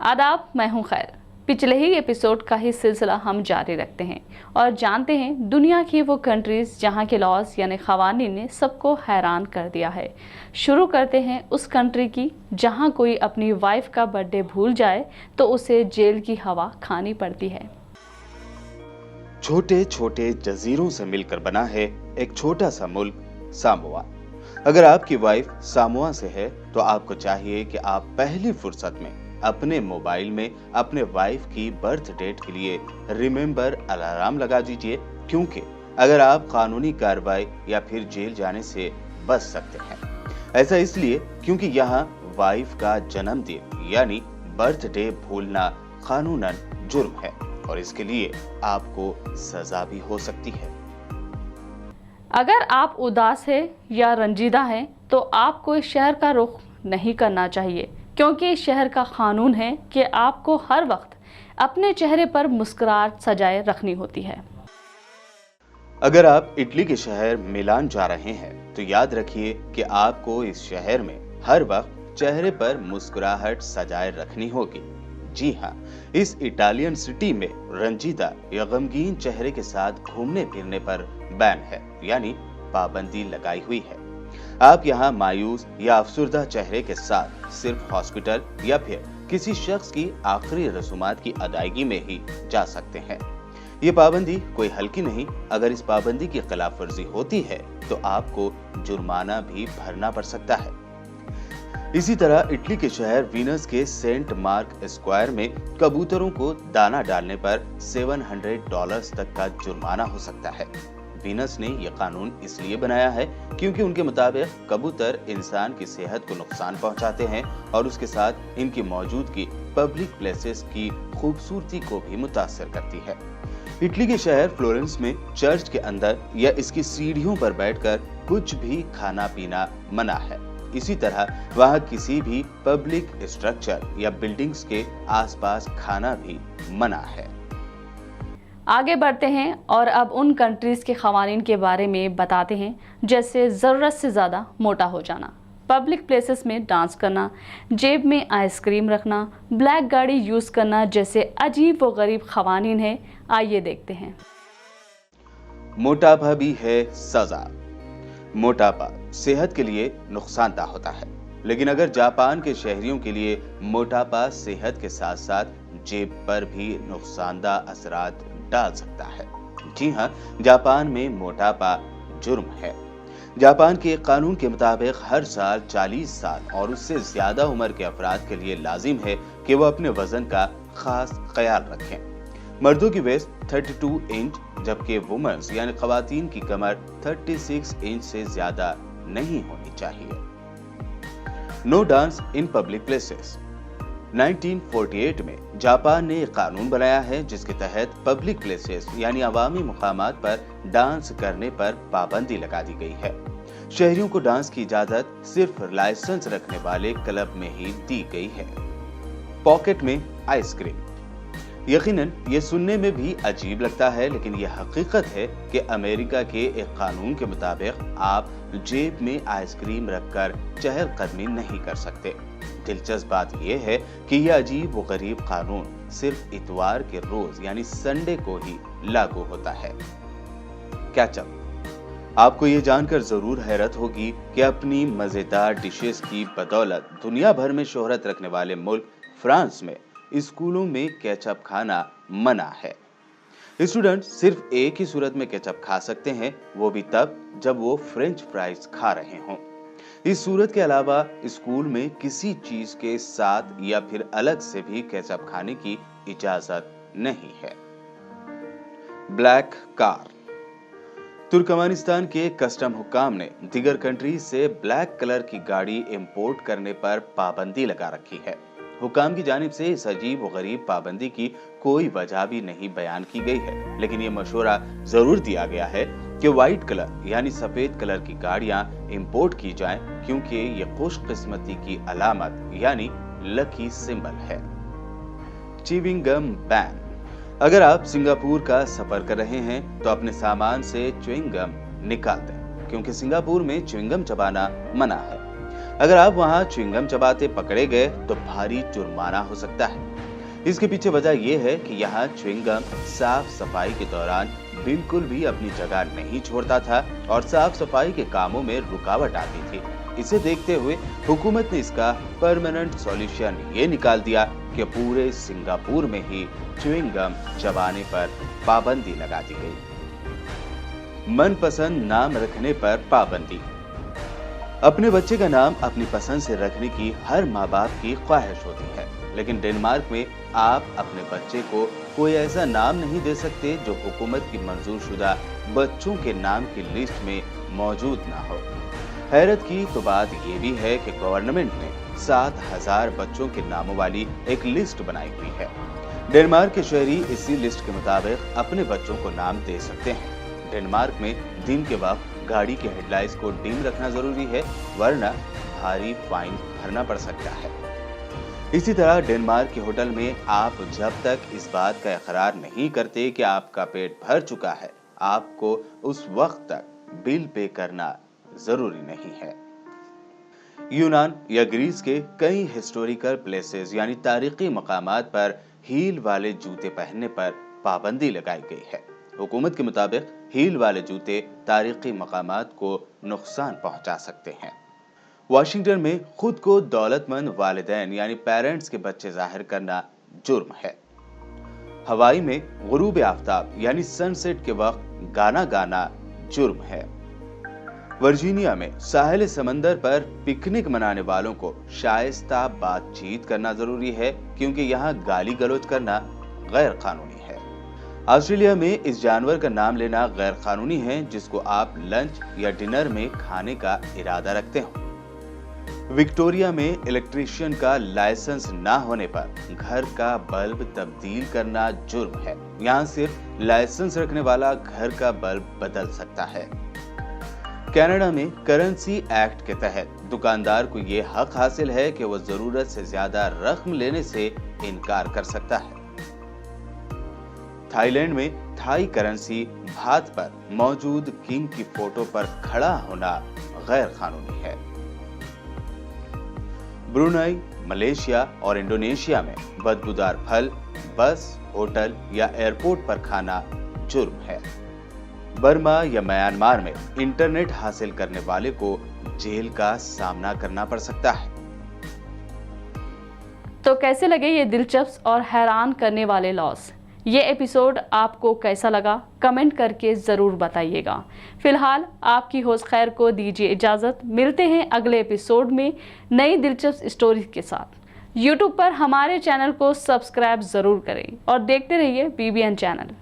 आदाब, मैं हूं खैर। पिछले ही एपिसोड का ही सिलसिला हम जारी रखते हैं और जानते हैं दुनिया की वो कंट्रीज जहां के लॉज यानी क़वानीन ने सबको हैरान कर दिया है। शुरू करते हैं उस कंट्री की जहां कोई अपनी वाइफ का बर्थडे भूल जाए तो उसे जेल की हवा खानी पड़ती है। छोटे छोटे जजीरों से मिलकर बना है एक छोटा सा मुल्क सामोआ। अगर आपकी वाइफ सामोआ से है तो आपको चाहिए कि आप पहली फुर्सत में अपने मोबाइल में अपने वाइफ की बर्थ डेट के लिए रिमेंबर अलार्म लगा दीजिए, क्योंकि अगर आप कानूनी कार्रवाई या फिर जेल जाने से बच सकते हैं। ऐसा इसलिए क्योंकि यहाँ वाइफ का जन्मदिन यानी बर्थडे भूलना कानूनन जुर्म है और इसके लिए आपको सजा भी हो सकती है। अगर आप उदास है या रंजीदा हैं तो आपको इस शहर का रुख नहीं करना चाहिए, क्योंकि इस शहर का कानून है कि आपको हर वक्त अपने चेहरे पर मुस्कुराहट सजाए रखनी होती है। अगर आप इटली के शहर मिलान जा रहे हैं तो याद रखिए कि आपको इस शहर में हर वक्त चेहरे पर मुस्कुराहट सजाए रखनी होगी। जी हाँ, इस इटालियन सिटी में रंजीदा या गमगीन चेहरे के साथ घूमने फिरने पर बैन है, यानी पाबंदी लगाई हुई है। आप यहाँ मायूस या अफसुर्दा चेहरे के साथ सिर्फ हॉस्पिटल या फिर किसी शख्स की आखिरी रसूमात की अदायगी में ही जा सकते हैं। ये पाबंदी कोई हल्की नहीं। अगर इस पाबंदी की खिलाफवर्जी होती है तो आपको जुर्माना भी भरना पड़ सकता है। इसी तरह इटली के शहर वीनस के सेंट मार्क स्क्वायर में कबूतरों को दाना डालने पर $700 तक का जुर्माना हो सकता है। वीनस ने यह कानून इसलिए बनाया है क्योंकि उनके मुताबिक कबूतर इंसान की सेहत को नुकसान पहुंचाते हैं और उसके साथ इनकी मौजूदगी पब्लिक प्लेसेस की खूबसूरती को भी मुतासर करती है। इटली के शहर फ्लोरेंस में चर्च के अंदर या इसकी सीढ़ियों पर बैठकर कुछ भी खाना पीना मना है। इसी तरह वहाँ किसी भी पब्लिक स्ट्रक्चर या बिल्डिंग्स के आसपास खाना भी मना है। आगे बढ़ते हैं और अब उन कंट्रीज के क़वानीन के बारे में बताते हैं, जैसे ज़रूरत से ज़्यादा मोटा हो जाना, पब्लिक प्लेसेस में डांस करना, जेब में आइसक्रीम रखना, ब्लैक गाड़ी यूज़ करना जैसे अजीब व गरीब क़वानीन है। आइए देखते हैं। मोटापा भी है सजा। मोटापा सेहत के लिए नुकसानदा होता है, लेकिन अगर जापान के शहरियों के लिए मोटापा सेहत के साथ साथ जेब पर भी नुकसानदा असरात डाल सकता है। जी हाँ, जापान में मोटापा जुर्म है। जापान के कानून के मुताबिक हर साल 40 साल और उससे ज्यादा उम्र के अफराद के लिए लाजिम है कि वो अपने वजन का खास ख्याल रखें। मर्दों की वेस्ट 32 इंच जबकि वुमेन्स यानी खवातीन की कमर 36 इंच से ज्यादा नहीं होनी चाहिए। No dance in public places. 1948 में जापान ने एक कानून बनाया है जिसके तहत पब्लिक प्लेसेस यानी अवामी मुकामात पर डांस करने पर पाबंदी लगा दी गई है। शहरियों को डांस की इजाजत सिर्फ लाइसेंस रखने वाले क्लब में ही दी गई है। पॉकेट में आइसक्रीम। यकीनन ये सुनने में भी अजीब लगता है, लेकिन यह हकीकत है कि अमेरिका के एक कानून के मुताबिक आप जेब में आइसक्रीम रखकर चहलकदमी नहीं कर सकते। दिलचस्प बात यह है कि यह अजीब व गरीब कानून सिर्फ इतवार के रोज यानी संडे को ही लागू होता है। केचप। आपको ये जानकर जरूर हैरत होगी कि अपनी मजेदार डिशेस की बदौलत दुनिया भर में शोहरत रखने वाले मुल्क फ्रांस में स्कूलों में केचप खाना मना है। स्टूडेंट सिर्फ एक ही सूरत में केचप खा सकते हैं, वो भी तब जब वो फ्रेंच फ्राइज खा रहे हों। इस सूरत के अलावा स्कूल में किसी चीज के साथ या फिर अलग से भी केचप खाने की इजाजत नहीं है। Black car. तुर्कमेनिस्तान के कस्टम हुक्काम ने दीगर कंट्री से ब्लैक कलर की गाड़ी इंपोर्ट करने पर पाबंदी लगा रखी है। हुक्काम की जानिब से इस अजीब व गरीब पाबंदी की कोई वजह भी नहीं बयान की गई है, लेकिन ये मशवरा जरूर दिया गया है कि व्हाइट कलर यानी सफेद कलर की गाड़ियां इंपोर्ट की जाएं, क्योंकि ये खुशकिस्मती की अलामत यानी लकी सिंबल है। Chewing gum ban. अगर आप सिंगापुर का सफर कर रहे हैं तो अपने सामान से च्युइंग गम निकाल दें, क्योंकि सिंगापुर में च्युइंग गम चबाना मना है। अगर आप वहां च्युइंग गम चबाते पकड़े गए तो भारी जुर्माना हो सकता है। इसके पीछे वजह यह है कि यहाँ च्युइंग गम साफ सफाई के दौरान बिल्कुल भी अपनी जगह नहीं छोड़ता था और साफ सफाई के कामों में रुकावट आती थी। इसे देखते हुए हुकूमत ने इसका परमानेंट सॉल्यूशन ये निकाल दिया कि पूरे सिंगापुर में ही च्युइंग गम चबाने पर पाबंदी लगा दी गई। मनपसंद नाम रखने पर पाबंदी। अपने बच्चे का नाम अपनी पसंद से रखने की हर माँ बाप की ख्वाहिश होती है, लेकिन डेनमार्क में आप अपने बच्चे को कोई ऐसा नाम नहीं दे सकते जो हुकूमत की मंजूर शुदा बच्चों के नाम की लिस्ट में मौजूद ना हो। हैरत की तो बात ये भी है कि गवर्नमेंट ने 7000 बच्चों के नामों वाली एक लिस्ट बनाई हुई है। डेनमार्क के शहरी इसी लिस्ट के मुताबिक अपने बच्चों को नाम दे सकते हैं। डेनमार्क में दिन के वक्त गाड़ी के हेडलाइट्स को डिम रखना जरूरी है, वरना भारी फाइन भरना पड़ सकता है। इसी तरह डेनमार्क के होटल में आप जब तक इस बात का इकरार नहीं करते कि आपका पेट भर चुका है, आपको उस वक्त तक बिल पे करना जरूरी नहीं है। यूनान या ग्रीस के कई हिस्टोरिकल प्लेसेस यानी तारीखी मकामात पर हील वाले जूते पहनने पर पाबंदी लगाई गई है। हुकूमत के मुताबिक हील वाले जूते तारीखी मकामात को नुकसान पहुंचा सकते हैं। वाशिंगटन में खुद को दौलतमंद वालिदैन यानी पेरेंट्स के बच्चे जाहिर करना जुर्म है। हवाई में गुरूब आफ्ताब यानी सनसेट के वक्त गाना गाना जुर्म है। वर्जीनिया में साहिल समंदर पर पिकनिक मनाने वालों को शाइस्ता बातचीत करना जरूरी है, क्योंकि यहाँ गाली गलौज करना गैर कानूनी है। ऑस्ट्रेलिया में इस जानवर का नाम लेना गैर कानूनी है जिसको आप लंच या डिनर में खाने का इरादा रखते हो। विक्टोरिया में इलेक्ट्रीशियन का लाइसेंस ना होने पर घर का बल्ब तब्दील करना जुर्म है। यहाँ सिर्फ लाइसेंस रखने वाला घर का बल्ब बदल सकता है। कनाडा में करेंसी एक्ट के तहत दुकानदार को ये हक हासिल है कि वो जरूरत से ज्यादा रकम लेने से इनकार कर सकता है। थाईलैंड में थाई करेंसी भात पर मौजूद किंग की फोटो पर खड़ा होना गैर कानूनी है। ब्रुनेई, मलेशिया और इंडोनेशिया में बदबूदार फल बस, होटल या एयरपोर्ट पर खाना जुर्म है। बर्मा या म्यांमार में इंटरनेट हासिल करने वाले को जेल का सामना करना पड़ सकता है। तो कैसे लगे ये दिलचस्प और हैरान करने वाले लॉस? ये एपिसोड आपको कैसा लगा? कमेंट करके ज़रूर बताइएगा। फिलहाल आपकी होस्ट खैर को दीजिए इजाज़त। मिलते हैं अगले एपिसोड में नई दिलचस्प स्टोरी के साथ। यूट्यूब पर हमारे चैनल को सब्सक्राइब ज़रूर करें और देखते रहिए BBN चैनल।